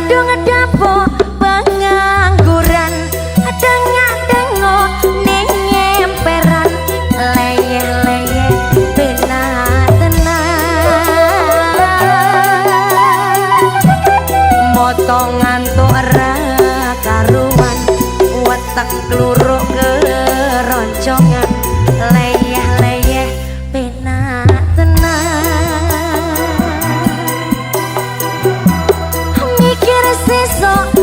kadung dapo pengangguran tengok-tengok ning emperan leyeh-leyeh benar tenan motongan tok ora karuan wetek kluruk keroncongan leyeh-leyeh benar tenan mikir sesok